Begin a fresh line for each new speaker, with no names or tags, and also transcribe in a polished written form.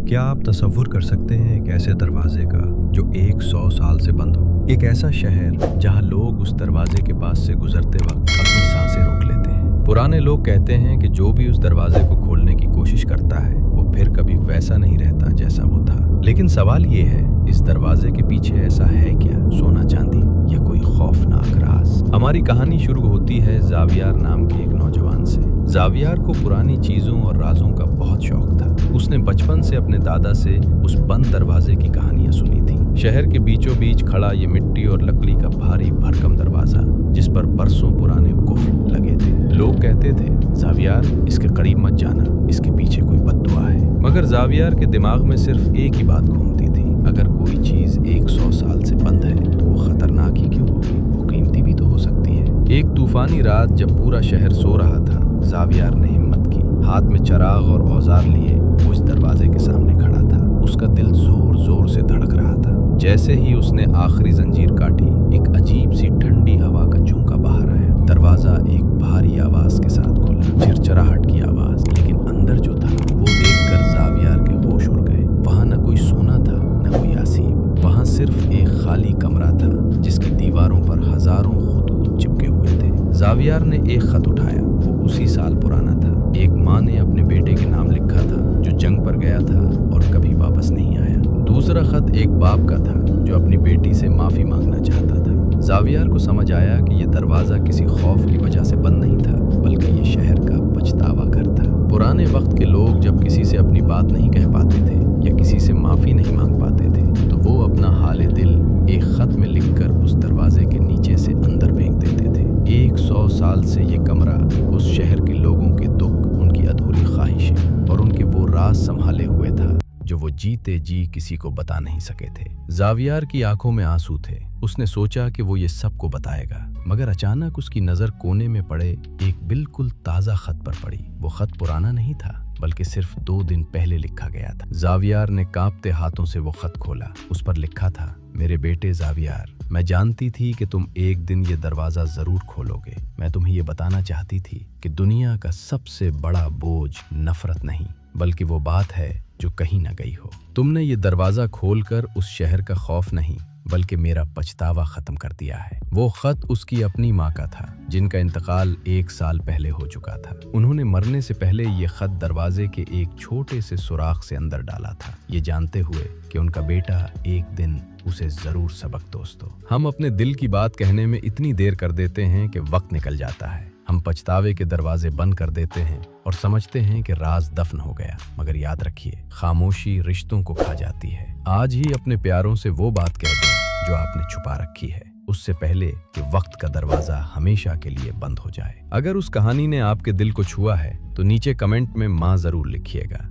क्या आप तसव्वुर कर सकते हैं एक ऐसे दरवाजे का जो 100 साल से बंद हो? एक ऐसा शहर जहां लोग उस दरवाजे के पास से गुजरते वक्त अपनी सांसें रोक लेते हैं। पुराने लोग कहते हैं कि जो भी उस दरवाजे को खोलने की कोशिश करता है वो फिर कभी वैसा नहीं रहता जैसा वो था। लेकिन सवाल ये है, इस दरवाजे के पीछे ऐसा है क्या? सोना चांदी या कोई खौफनाक राज? हमारी कहानी शुरू होती है जावियार नाम के एक नौजवान से। जावियार को पुरानी चीजों और राजों का बहुत शौक था। उसने बचपन से अपने दादा से उस बंद दरवाजे की कहानियां सुनी थी। शहर के बीचों बीच खड़ा ये मिट्टी और लकड़ी का भारी भरकम दरवाजा, जिस पर बरसों पुराने कुफ्र लगे थे। लोग कहते थे, जावियार इसके करीब मत जाना, इसके पीछे कोई बद्दुआ है। मगर जावियार के दिमाग में सिर्फ एक ही बात घूमती थी, अगर कोई चीज 100 साल से बंद है तो वो खतरनाक ही क्यों होगी? वो कीमती भी तो हो सकती है। एक तूफानी रात जब पूरा शहर सो रहा था, जावियार ने हिम्मत की। हाथ में चराग और औजार लिए वो इस दरवाजे के सामने खड़ा था। उसका दिल जोर जोर से धड़क रहा था। जैसे ही उसने आखिरी जंजीर काटी, एक अजीब सी ठंडी हवा का झोंका बाहर आया। दरवाजा एक भारी आवाज के साथ खुला, चिरचराहट की आवाज। लेकिन अंदर जो था वो देखकर जावियार के होश उड़ गए। वहां न कोई सोना था, न कोई आसीब। वहां सिर्फ एक खाली कमरा था, जिसकी दीवारों पर हजारों खतूत चिपके हुए थे। जावियार ने एक खत उठाया। वो उसी साल पुराना था। एक माँ ने अपने बेटे के नाम लिखा था, जो जंग पर गया था और कभी वापस नहीं आया। दूसरा खत एक बाप का था, जो अपनी बेटी से माफी मांगना चाहता था। जावियार को समझ आया कि यह दरवाजा किसी खौफ की वजह से बंद नहीं था, बल्कि ये शहर का पछतावा घर था। पुराने वक्त के लोग जब किसी से अपनी बात नहीं कह पाते थे या किसी से माफी नहीं मांग पाते थे, तो वो अपना हाले दिल एक खत में लिखकर उस दरवाजे के नीचे से अंदर फेंक देते थे। 100 साल से ये कमरा उस शहर के लोगों के दुख, उनकी अधूरी ख्वाहिशें और उनके वो राज संभाले हुए था जो वो जीते जी किसी को बता नहीं सके थे। जावियार की आंखों में आंसू थे। उसने सोचा कि वो ये सबको बताएगा, मगर अचानक उसकी नजर कोने में पड़े एक बिल्कुल ताजा खत पर पड़ी। वो खत पुराना नहीं था, बल्कि सिर्फ 2 दिन पहले लिखा गया था। जावियार ने कांपते हाथों से वो खत खोला। उस पर लिखा था, मेरे बेटे जावियार, मैं जानती थी कि तुम एक दिन ये दरवाजा जरूर खोलोगे। मैं तुम्हें ये बताना चाहती थी कि दुनिया का सबसे बड़ा बोझ नफरत नहीं, बल्कि वो बात है जो कहीं न गई हो। तुमने ये दरवाजा खोलकर उस शहर का खौफ नहीं, बल्कि मेरा पछतावा खत्म कर दिया है। वो खत उसकी अपनी माँ का था, जिनका इंतकाल 1 साल पहले हो चुका था। उन्होंने मरने से पहले ये खत दरवाजे के एक छोटे से सुराख से अंदर डाला था, ये जानते हुए कि उनका बेटा एक दिन उसे जरूर सबक दोस्तों। हम अपने दिल की बात कहने में इतनी देर कर देते हैं कि वक्त निकल जाता है। हम पछतावे के दरवाजे बंद कर देते हैं और समझते हैं कि राज दफन हो गया। मगर याद रखिए, खामोशी रिश्तों को खा जाती है। आज ही अपने प्यारों से वो बात कह दें जो आपने छुपा रखी है, उससे पहले कि वक्त का दरवाजा हमेशा के लिए बंद हो जाए। अगर उस कहानी ने आपके दिल को छुआ है तो नीचे कमेंट में माँ जरूर लिखिएगा।